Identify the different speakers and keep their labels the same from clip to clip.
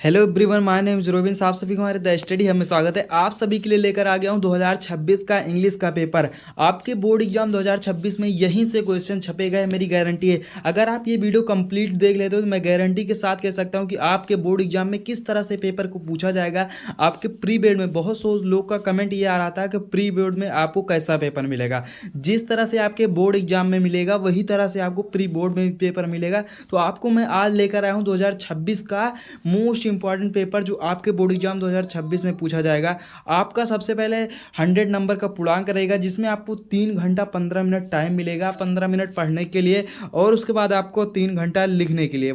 Speaker 1: Hello everyone, my name is robin. आप सभी को हमारे द स्टडी हमें स्वागत है। आप सभी के लिए लेकर आ गया हूं 2026 का इंग्लिश का पेपर। आपके बोर्ड एग्जाम 2026 में यहीं से क्वेश्चन छपे गए, मेरी गारंटी है। अगर आप ये वीडियो कंप्लीट देख लेते हो तो मैं गारंटी के साथ कह सकता हूं कि आपके बोर्ड एग्जाम में किस तरह से पेपर को पूछा जाएगा। आपके प्री बोर्ड में बहुत सौ लोग का कमेंट ये आ रहा था कि प्री बोर्ड में आपको कैसा पेपर मिलेगा। जिस तरह से आपके बोर्ड एग्जाम में मिलेगा वही तरह से आपको प्री बोर्ड में भी पेपर मिलेगा। तो आपको मैं आज लेकर आया हूँ 2026 का मोस्ट इंपॉर्टेंट पेपर जो आपके बोर्ड एग्जाम 2026 में पूछा जाएगा। आपका सबसे पहले 100 नंबर का पूर्णांक रहेगा, जिसमें आपको 3 घंटा 15 मिनट टाइम मिलेगा, 15 मिनट पढ़ने के लिए और उसके बाद आपको 3 घंटा लिखने के लिए।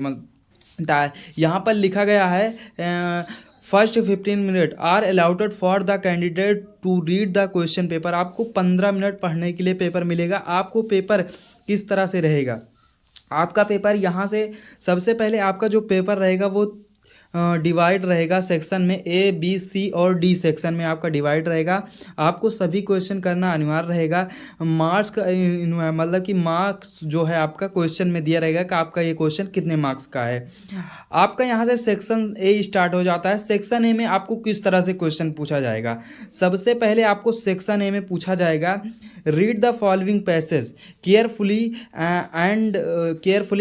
Speaker 1: यहाँ पर लिखा गया है first 15 minute are allotted for the candidate to read the question paper. आपको 15 मिनट पढ़ने के लिए पेपर मिलेगा। आपको पेपर किस तरह से रहेगा, आपका पेपर यहाँ से सबसे पहले आपका जो पेपर रहेगा वो डिवाइड रहेगा सेक्शन में, ए बी सी और डी सेक्शन में आपका डिवाइड रहेगा। आपको सभी क्वेश्चन करना अनिवार्य रहेगा। मार्क्स का मतलब कि मार्क्स जो है आपका क्वेश्चन में दिया रहेगा कि आपका ये क्वेश्चन कितने मार्क्स का है। आपका यहाँ से सेक्शन ए स्टार्ट हो जाता है। सेक्शन ए में आपको किस तरह से क्वेश्चन पूछा जाएगा। सबसे पहले आपको सेक्शन ए में पूछा जाएगा, read the following passage carefully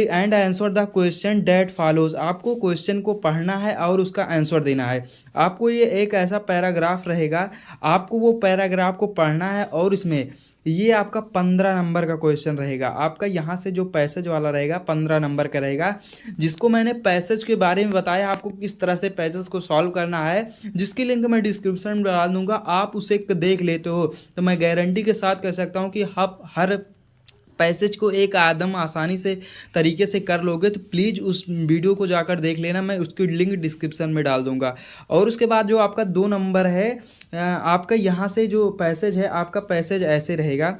Speaker 1: and answer the question that follows. आपको क्वेश्चन को पढ़ना है और उसका आंसर देना है। आपको ये एक ऐसा पैराग्राफ रहेगा, आपको वो पैराग्राफ को पढ़ना है और इसमें ये आपका 15 नंबर का क्वेश्चन रहेगा। आपका यहाँ से जो पैसेज वाला रहेगा 15 नंबर का रहेगा, जिसको मैंने पैसेज के बारे में बताया आपको किस तरह से पैसेज को सॉल्व करना है, जिसकी लिंक मैं डिस्क्रिप्शन में डाल दूंगा। आप उसे देख लेते हो तो मैं गारंटी के साथ कह सकता हूँ कि आप हर पैसेज को एक आदम आसानी से तरीके से कर लोगे। तो प्लीज़ उस वीडियो को जाकर देख लेना, मैं उसकी लिंक डिस्क्रिप्शन में डाल दूंगा। और उसके बाद जो आपका 2 नंबर है, आपका यहाँ से जो पैसेज है, आपका पैसेज ऐसे रहेगा।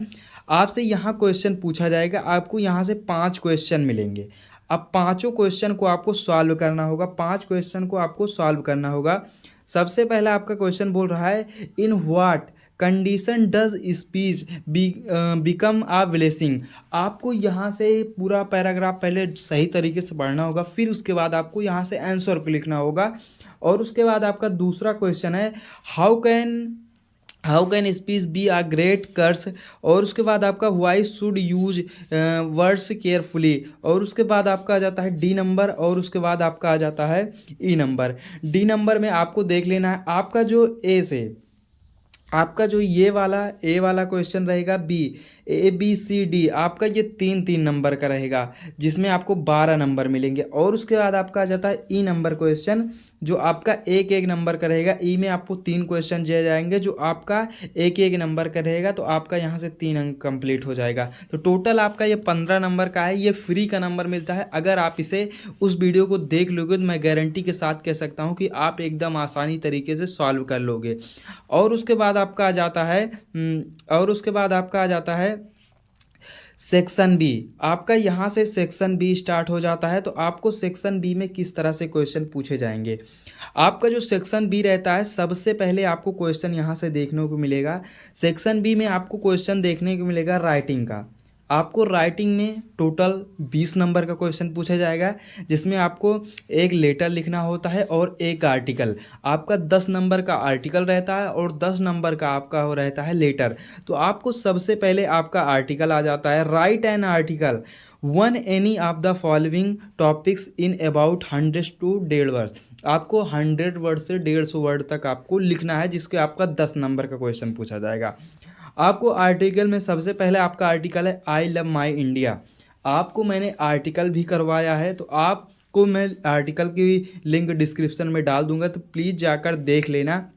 Speaker 1: आपसे यहाँ क्वेश्चन पूछा जाएगा, आपको यहाँ से 5 क्वेश्चन मिलेंगे। अब पाँचों क्वेश्चन को आपको सॉल्व करना होगा। 5 क्वेश्चन को आपको सॉल्व करना होगा। सबसे पहला आपका क्वेश्चन बोल रहा है, in what condition does speech become a blessing. आपको यहाँ से पूरा पैराग्राफ पहले सही तरीके से पढ़ना होगा, फिर उसके बाद आपको यहाँ से आंसर को लिखना होगा। और उसके बाद आपका दूसरा क्वेश्चन है, how can speech be a great curse. और उसके बाद आपका why should use words carefully. और उसके बाद आपका आ जाता है डी नंबर, और उसके बाद आपका आ जाता है ई नंबर। डी नंबर में आपको देख लेना है आपका जो ए से आपका जो ये वाला ए वाला क्वेश्चन रहेगा, B A B C D, आपका ये 3-3 नंबर का रहेगा, जिसमें आपको 12 नंबर मिलेंगे। और उसके बाद आपका आ जाता है ई नंबर क्वेश्चन, जो आपका 1-1 नंबर का रहेगा। ई में आपको 3 क्वेश्चन दिए जाएंगे जो आपका 1-1 नंबर का रहेगा। तो आपका यहाँ से 3 अंक कंप्लीट हो जाएगा। तो टोटल आपका ये 15 नंबर का है। ये फ्री का नंबर मिलता है। अगर आप इसे उस वीडियो को देख लोगे तो मैं गारंटी के साथ कह सकता हूँ कि आप एकदम आसानी तरीके से सॉल्व कर लोगे। और उसके बाद आपका आ जाता है सेक्शन बी। आपका यहाँ से सेक्शन बी स्टार्ट हो जाता है। तो आपको सेक्शन बी में किस तरह से क्वेश्चन पूछे जाएंगे। आपका जो सेक्शन बी रहता है, सबसे पहले आपको क्वेश्चन यहाँ से देखने को मिलेगा। सेक्शन बी में आपको क्वेश्चन देखने को मिलेगा राइटिंग का। आपको राइटिंग में टोटल 20 नंबर का क्वेश्चन पूछा जाएगा, जिसमें आपको एक लेटर लिखना होता है और एक आर्टिकल। आपका 10 नंबर का आर्टिकल रहता है और 10 नंबर का आपका हो रहता है लेटर। तो आपको सबसे पहले आपका आर्टिकल आ जाता है। Right an article one any of the following topics in about 100 to 150 word. आपको 100 वर्ड से 150 वर्ड तक आपको लिखना है, जिसके आपका 10 नंबर का क्वेश्चन पूछा जाएगा। आपको आर्टिकल में सबसे पहले आपका आर्टिकल है, आई लव माई इंडिया। आपको मैंने आर्टिकल भी करवाया है, तो आपको मैं आर्टिकल की लिंक डिस्क्रिप्शन में डाल दूंगा, तो प्लीज़ जाकर देख लेना।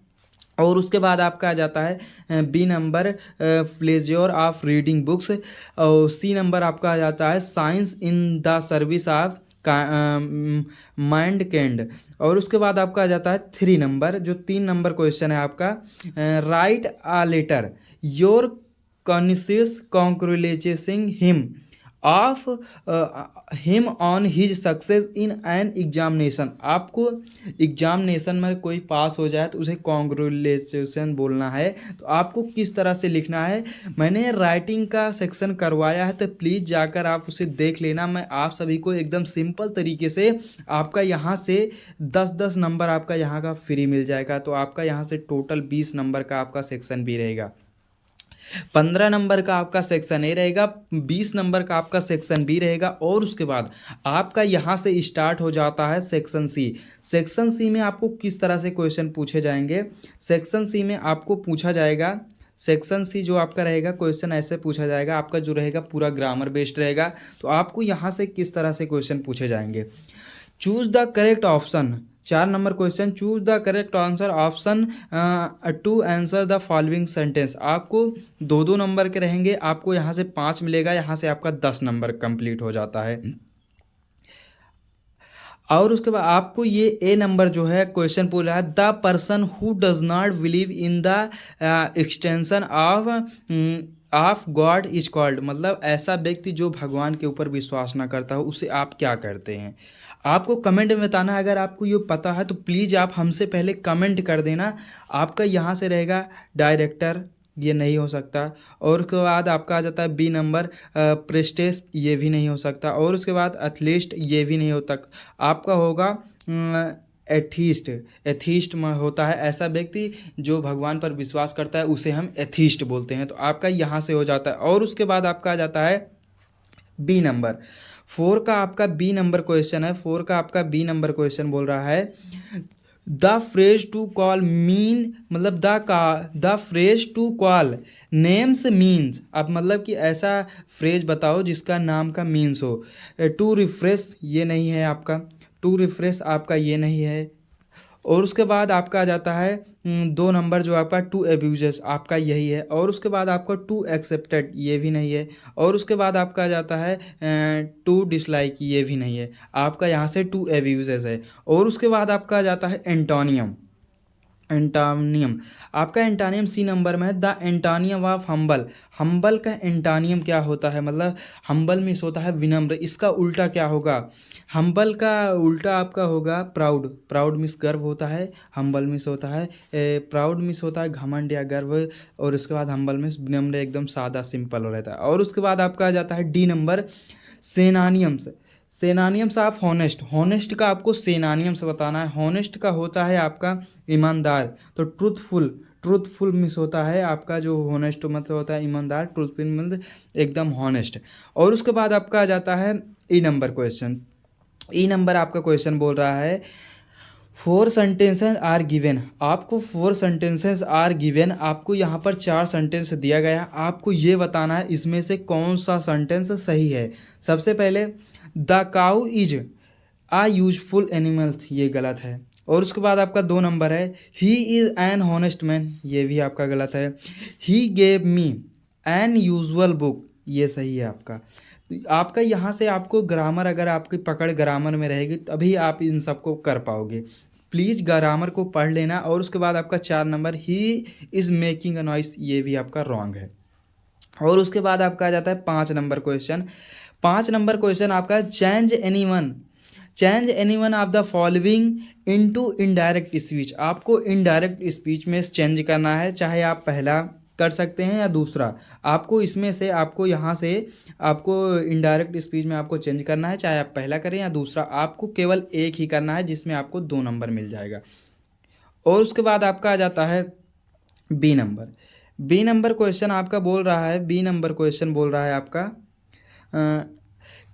Speaker 1: और उसके बाद आपका आ जाता है B number, pleasure of reading books. और सी नंबर आपका आ जाता है, science in the service of mankind. और उसके बाद आपका आ जाता है 3 नंबर, जो 3 नंबर क्वेश्चन है आपका, write a letter your conscious congratulating him. Of him on his success in an examination. आपको एग्जामिनेशन में कोई पास हो जाए तो उसे कॉन्ग्रेचुलेशन बोलना है। तो आपको किस तरह से लिखना है, मैंने राइटिंग का सेक्शन करवाया है, तो प्लीज़ जाकर आप उसे देख लेना। मैं आप सभी को एकदम सिंपल तरीके से आपका यहाँ से 10-10 नंबर आपका यहाँ का फ्री मिल जाएगा। तो आपका यहाँ से टोटल 20 नंबर का आपका सेक्शन भी रहेगा, 15 नंबर का आपका सेक्शन ए रहेगा, 20 नंबर का आपका सेक्शन बी रहेगा। और उसके बाद आपका यहाँ से स्टार्ट हो जाता है सेक्शन सी। सेक्शन सी में आपको किस तरह से क्वेश्चन पूछे जाएंगे, सेक्शन सी में आपको पूछा जाएगा, सेक्शन सी जो आपका रहेगा क्वेश्चन ऐसे पूछा जाएगा, आपका जो रहेगा पूरा ग्रामर बेस्ड रहेगा। तो आपको यहाँ से किस तरह से क्वेश्चन पूछे जाएंगे, choose the correct option, 4 number question, choose the correct answer option to answer the following sentence. आपको 2-2 नंबर के रहेंगे, आपको यहाँ से 5 मिलेगा, यहाँ से आपका 10 नंबर कंप्लीट हो जाता है। और उसके बाद आपको ये ए नंबर जो है क्वेश्चन पूछ रहा है, the person who does not believe in the extension of God is called. मतलब ऐसा व्यक्ति जो भगवान के ऊपर विश्वास ना करता हो, उसे आप क्या करते हैं। आपको कमेंट में बताना है, अगर आपको ये पता है तो प्लीज़ आप हमसे पहले कमेंट कर देना। आपका यहाँ से रहेगा डायरेक्टर, ये नहीं हो सकता। और उसके बाद आपका आ जाता है बी नंबर प्रेस्टेस, ये भी नहीं हो सकता। और उसके बाद एथलीस्ट, ये भी नहीं होता। आपका होगा एथीस्ट, एथीस्ट में होता है ऐसा व्यक्ति जो भगवान पर विश्वास करता है, उसे हम एथीस्ट बोलते हैं। तो आपका यहाँ से हो जाता है। और उसके बाद आपका आ जाता है बी नंबर 4 का आपका बी नंबर क्वेश्चन है। 4 का आपका बी नंबर क्वेश्चन बोल रहा है, the phrase to call mean, मतलब the phrase to call names means. आप मतलब कि ऐसा फ्रेज बताओ जिसका नाम का मीन्स हो। टू रिफ्रेश, ये नहीं है आपका, टू रिफ्रेश आपका ये नहीं है। और उसके बाद आपका आ जाता है 2 नंबर जो आपका टू एब्यूजेस, आपका यही है। और उसके बाद आपका टू एक्सेप्टेड, ये भी नहीं है। और उसके बाद आपका आ जाता है टू डिसलाइक, ये भी नहीं है। आपका यहाँ से टू एब्यूजेस है। और उसके बाद आपका आ जाता है एंटोनियम, एंटोनियम आपका एंटोनियम सी नंबर में है, the antonym of humble. Humble का एंटोनियम क्या होता है, मतलब हम्बल मीन्स होता है विनम्र, इसका उल्टा क्या होगा, हम्बल का उल्टा आपका होगा प्राउड। प्राउड मीन्स गर्व होता है, हम्बल मीन्स होता है प्राउड मीन्स होता है घमंड या गर्व। और उसके बाद हम्बल मीन्स विनम्र, एकदम सादा सिंपल हो रहता है। और उसके बाद आपका आ जाता है D number synonyms. Synonyms of honest, honest का आपको सेनानियम्स बताना है। हॉनेस्ट का होता है आपका ईमानदार, तो ट्रूथफुल, ट्रूथफुल मिस होता है आपका जो हॉनेस्ट मतलब होता है ईमानदार, ट्रूथफुल मतलब एकदम हॉनेस्ट। और उसके बाद आपका आ जाता है ई नंबर क्वेश्चन। ई नंबर आपका क्वेश्चन बोल रहा है 4 सेंटेंसेस आर गिवन। आपको 4 सेंटेंसेस आर गिवन, आपको यहाँ पर 4 सेंटेंस दिया गया है, आपको ये बताना है इसमें से कौन सा सेंटेंस सही है। सबसे पहले the cow is a useful animals, ये गलत है। और उसके बाद आपका 2 नंबर है, he is an honest man, ये भी आपका गलत है। He gave me an usual book, ये सही है आपका। आपका यहाँ से आपको ग्रामर, अगर आपकी पकड़ ग्रामर में रहेगी तभी आप इन सबको कर पाओगे। प्लीज़ ग्रामर को पढ़ लेना। और उसके बाद आपका 4 number, he is making a noise, ये भी आपका रॉन्ग है। और उसके बाद आपका आ जाता है 5 नंबर क्वेश्चन। 5 नंबर क्वेश्चन आपका, change anyone of the following into indirect speech. आपको इनडायरेक्ट स्पीच में चेंज करना है, चाहे आप पहला कर सकते हैं या दूसरा। आपको इसमें से, आपको यहाँ से आपको इनडायरेक्ट स्पीच में आपको चेंज करना है, चाहे आप पहला करें या दूसरा। आपको केवल एक ही करना है जिसमें आपको 2 नंबर मिल जाएगा। और उसके बाद आपका आ जाता है B number. B number question आपका बोल रहा है, बी नंबर क्वेश्चन बोल रहा है आपका,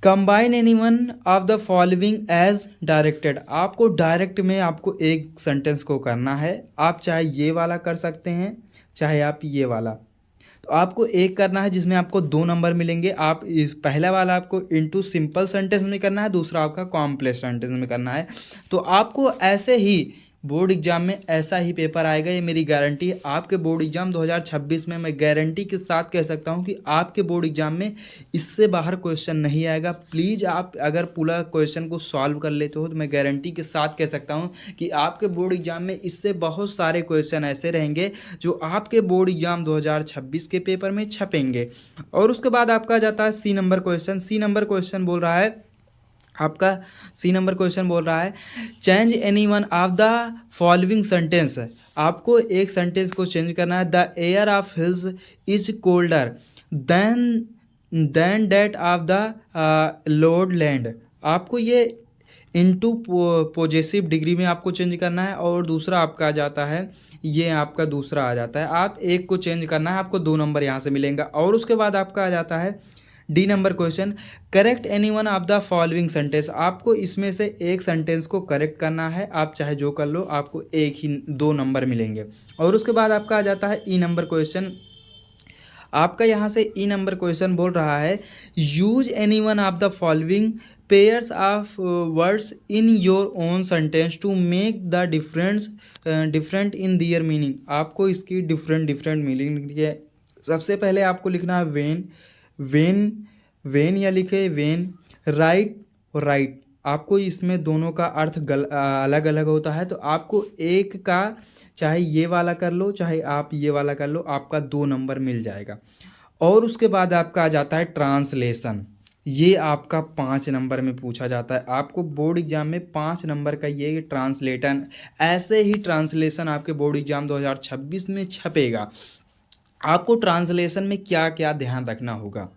Speaker 1: combine anyone of the following as directed. आपको डायरेक्ट में आपको एक सेंटेंस को करना है। आप चाहे ये वाला कर सकते हैं, चाहे आप ये वाला। तो आपको एक करना है जिसमें आपको 2 नंबर मिलेंगे। आप इस पहला वाला आपको इनटू सिंपल सेंटेंस में करना है, दूसरा आपका कॉम्प्लेक्स सेंटेंस में करना है। तो आपको ऐसे ही बोर्ड एग्जाम में ऐसा ही पेपर आएगा, ये मेरी गारंटी है। आपके बोर्ड एग्जाम 2026 में मैं गारंटी के साथ कह सकता हूँ कि आपके बोर्ड एग्जाम में इससे बाहर क्वेश्चन नहीं आएगा। प्लीज़ आप अगर पूरा क्वेश्चन को सॉल्व कर लेते हो तो मैं गारंटी के साथ कह सकता हूँ कि आपके बोर्ड एग्जाम में इससे बहुत सारे क्वेश्चन ऐसे रहेंगे जो आपके बोर्ड एग्जाम 2026 के पेपर में छपेंगे। और उसके बाद आपका आ जाता है C number question. C number question बोल रहा है आपका, सी नंबर क्वेश्चन बोल रहा है change any one of the following sentence. आपको एक सेंटेंस को चेंज करना है। The air of hills is colder than that of the lowland. आपको ये इनटू पॉजेसिव डिग्री में आपको चेंज करना है। और दूसरा आपका आ जाता है, ये आपका दूसरा आ जाता है, आप एक को चेंज करना है, आपको 2 नंबर यहाँ से मिलेंगे। और उसके बाद आपका आ जाता है D number question correct any one of the following sentence. आपको इसमें से एक सेंटेंस को करेक्ट करना है, आप चाहे जो कर लो, आपको एक ही 2 नंबर मिलेंगे। और उसके बाद आपका आ जाता है ई नंबर क्वेश्चन। आपका यहाँ से ई नंबर क्वेश्चन बोल रहा है use any one of the following pairs of words in your own sentence to make the different in their meaning. आपको इसकी डिफरेंट मीनिंग है। सबसे पहले आपको लिखना है वेन या लिखे वेन, राइट और राइट। आपको इसमें दोनों का अर्थ अलग अलग होता है, तो आपको एक का चाहे ये वाला कर लो चाहे आप ये वाला कर लो, आपका 2 नंबर मिल जाएगा। और उसके बाद आपका आ जाता है ट्रांसलेशन। ये आपका 5 नंबर में पूछा जाता है। आपको बोर्ड एग्जाम में 5 नंबर का ये ट्रांसलेशन, ऐसे ही ट्रांसलेशन आपके बोर्ड एग्जाम 2026 में छपेगा। आपको ट्रांसलेशन में क्या क्या ध्यान रखना होगा।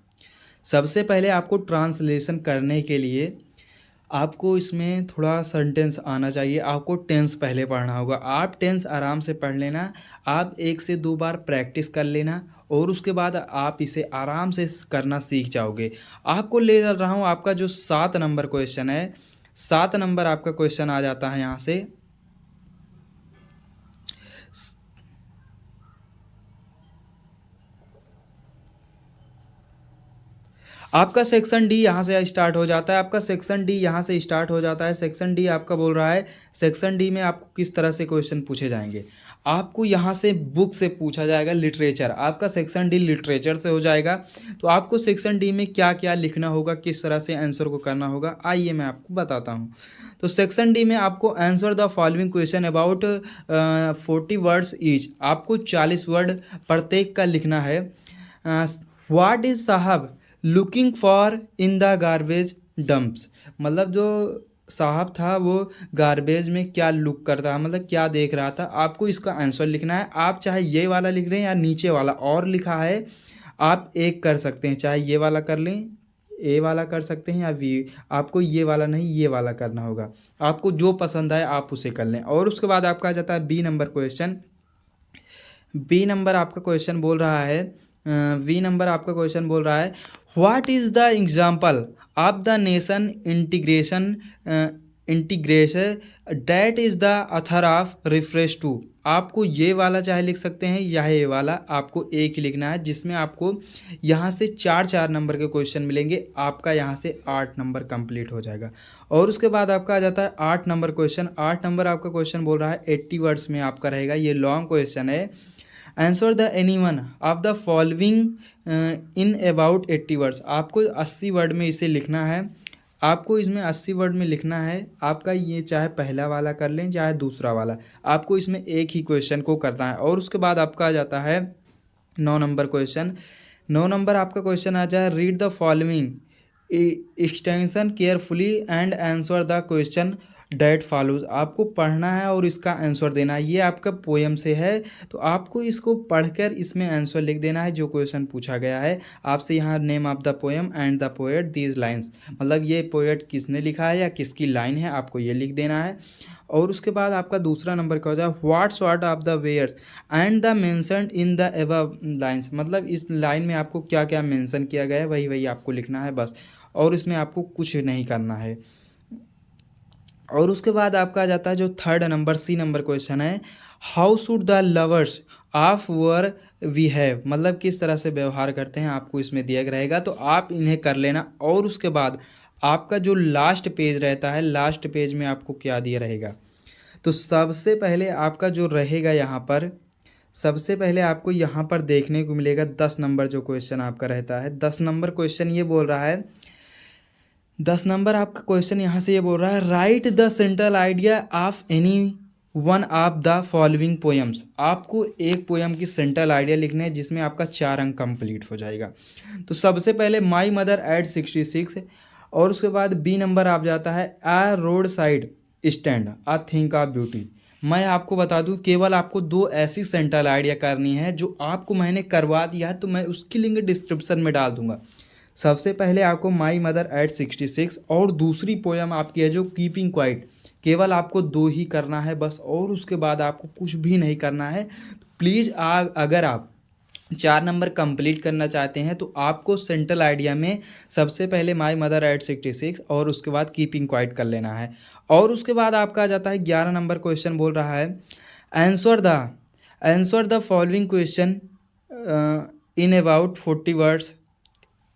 Speaker 1: सबसे पहले आपको ट्रांसलेशन करने के लिए आपको इसमें थोड़ा सेंटेंस आना चाहिए। आपको टेंस पहले पढ़ना होगा। आप टेंस आराम से पढ़ लेना, आप 1 से 2 बार प्रैक्टिस कर लेना और उसके बाद आप इसे आराम से करना सीख जाओगे। आपको ले चल रहा हूँ आपका जो 7 नंबर क्वेश्चन है। 7 नंबर आपका क्वेश्चन आ जाता है यहाँ से। आपका सेक्शन डी यहाँ से स्टार्ट हो जाता है। आपका सेक्शन डी यहाँ से स्टार्ट हो जाता है। सेक्शन डी आपका बोल रहा है सेक्शन डी में आपको किस तरह से क्वेश्चन पूछे जाएंगे। आपको यहाँ से बुक से पूछा जाएगा लिटरेचर। आपका सेक्शन डी लिटरेचर से हो जाएगा। तो आपको सेक्शन डी में क्या क्या लिखना होगा, किस तरह से आंसर को करना होगा, आइए मैं आपको बताता हूँ। तो सेक्शन डी में आपको answer the following question about 40 words each. आपको 40 वर्ड प्रत्येक का लिखना है। व्हाट इज साहब looking for in the garbage dumps. मतलब जो साहब था वो गार्बेज में क्या लुक करता है, मतलब क्या देख रहा था। आपको इसका आंसर लिखना है। आप चाहे ये वाला लिख रहे हैं या नीचे वाला और लिखा है, आप एक कर सकते हैं, चाहे ये वाला कर लें, ए वाला कर सकते हैं या वी। आपको ये वाला नहीं, ये वाला करना होगा। आपको जो पसंद आए आप उसे कर लें। और उसके बाद आपका आ जाता है B number question. B number आपका क्वेश्चन बोल रहा है बी नंबर आपका क्वेश्चन बोल रहा है what is the example of the nation integration that is the author of refresh to. आपको ये वाला चाहे लिख सकते हैं या ये वाला, आपको एक ही लिखना है, जिसमें आपको यहाँ से 4 नंबर के क्वेश्चन मिलेंगे। आपका यहाँ से 8 नंबर कंप्लीट हो जाएगा। और उसके बाद आपका आ जाता है 8 नंबर क्वेश्चन। 8 नंबर आपका क्वेश्चन बोल रहा है 80 वर्ड्स में आपका रहेगा। ये लॉन्ग क्वेश्चन है। Answer the any one of the following in about 80 words. आपको 80 वर्ड में इसे लिखना है। आपको इसमें 80 वर्ड में लिखना है। आपका ये चाहे पहला वाला कर लें चाहे दूसरा वाला, आपको इसमें एक ही क्वेश्चन को करना है। और उसके बाद आपका आ जाता है 9 नंबर क्वेश्चन। 9 नंबर आपका क्वेश्चन आ जाए read the following extension carefully and answer the question that follows. आपको पढ़ना है और इसका आंसर देना है। ये आपका पोएम से है, तो आपको इसको पढ़कर इसमें आंसर लिख देना है जो क्वेश्चन पूछा गया है आपसे। यहाँ name of the poem and the poet these lines, मतलब ये पोएट किसने लिखा है या किसकी लाइन है, आपको ये लिख देना है। और उसके बाद आपका दूसरा नंबर क्या होता है what sort of the wares and the mentioned in the above lines. मतलब इस लाइन में आपको क्या क्या मेंशन किया गया है वही आपको लिखना है बस, और इसमें आपको कुछ नहीं करना है। और उसके बाद आपका आ जाता है जो 3rd number C number question है how should the lovers of war we have. मतलब किस तरह से व्यवहार करते हैं, आपको इसमें दिया रहेगा, तो आप इन्हें कर लेना। और उसके बाद आपका जो लास्ट पेज रहता है, लास्ट पेज में आपको क्या दिया रहेगा, तो सबसे पहले आपका जो रहेगा यहाँ पर, सबसे पहले आपको यहाँ पर देखने को मिलेगा 10 नंबर जो क्वेश्चन आपका रहता है। 10 नंबर क्वेश्चन ये बोल रहा है, 10 नंबर आपका क्वेश्चन यहाँ से ये बोल रहा है, right the central idea of any one of the following poems. आपको एक पोएम की सेंट्रल आइडिया लिखना है जिसमें आपका 4 अंक कंप्लीट हो जाएगा। तो सबसे पहले माई मदर एट 66, और उसके बाद बी नंबर आप जाता है a roadside stand a thing of beauty. मैं आपको बता दूं, केवल आपको 2 ऐसी सेंट्रल आइडिया करनी है जो आपको मैंने करवा दिया है, तो मैं उसकी लिंक डिस्क्रिप्शन में डाल दूंगा। सबसे पहले आपको माई मदर एट 66, और दूसरी पोएम आपकी है जो कीपिंग क्वाइट। केवल आपको 2 ही करना है बस, और उसके बाद आपको कुछ भी नहीं करना है। तो प्लीज़ अगर आप 4 नंबर कंप्लीट करना चाहते हैं तो आपको सेंट्रल आइडिया में सबसे पहले माई मदर एट 66 और उसके बाद कीपिंग क्वाइट कर लेना है। और उसके बाद आपका आ जाता है 11 नंबर क्वेश्चन बोल रहा है, answer the following question in about 40 words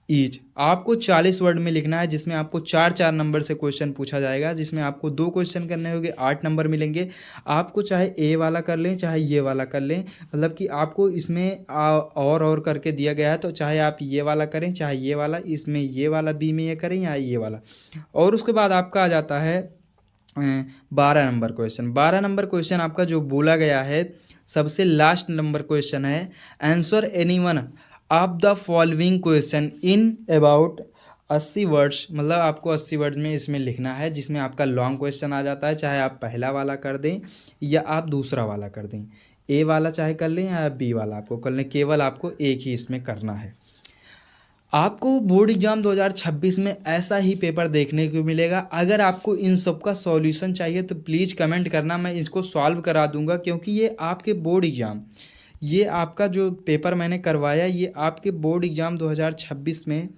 Speaker 1: each. आपको 40 वर्ड में लिखना है, जिसमें आपको 4-4 नंबर से क्वेश्चन पूछा जाएगा, जिसमें आपको 2 क्वेश्चन करने होंगे, 8 नंबर मिलेंगे। आपको चाहे ए वाला कर लें चाहे ये वाला कर लें, मतलब कि आपको इसमें और करके दिया गया है, तो चाहे आप ये वाला करें चाहे ये वाला, इसमें ये वाला बी में ये करें या ये वाला। और उसके बाद आपका आ जाता है 12 नंबर क्वेश्चन। 12 नंबर क्वेश्चन आपका जो बोला गया है, सबसे लास्ट नंबर क्वेश्चन है, answer anyone of the following question in about 80 words. मतलब आपको 80 वर्ड्स में इसमें लिखना है, जिसमें आपका लॉन्ग क्वेश्चन आ जाता है। चाहे आप पहला वाला कर दें या आप दूसरा वाला कर दें, ए वाला चाहे कर लें या बी वाला आपको कर लें, केवल आपको एक ही इसमें करना है। आपको बोर्ड एग्जाम 2026 में ऐसा ही पेपर देखने को मिलेगा। अगर आपको इन सब का सॉल्यूशन चाहिए तो प्लीज़ कमेंट करना, मैं इसको सॉल्व करा दूंगा। क्योंकि ये आपके बोर्ड एग्ज़ाम, ये आपका जो पेपर मैंने करवाया, ये आपके बोर्ड एग्ज़ाम 2026 में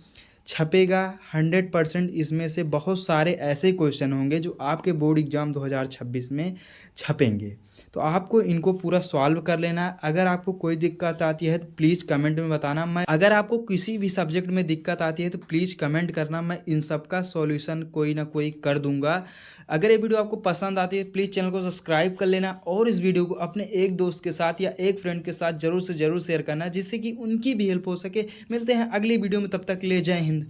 Speaker 1: छपेगा 100%। इसमें से बहुत सारे ऐसे क्वेश्चन होंगे जो आपके बोर्ड एग्ज़ाम 2026 में छपेंगे, तो आपको इनको पूरा सॉल्व कर लेना है। अगर आपको कोई दिक्कत आती है तो प्लीज़ कमेंट में बताना। मैं अगर आपको किसी भी सब्जेक्ट में दिक्कत आती है तो प्लीज़ कमेंट करना, मैं इन सब का सॉल्यूशन कोई ना कोई कर दूंगा। अगर ये वीडियो आपको पसंद आती है प्लीज़ चैनल को सब्सक्राइब कर लेना, और इस वीडियो को अपने एक दोस्त के साथ या एक फ्रेंड के साथ ज़रूर से ज़रूर शेयर करना, जिससे कि उनकी भी हेल्प हो सके। मिलते हैं अगली वीडियो में, तब तक ले जय हिंद।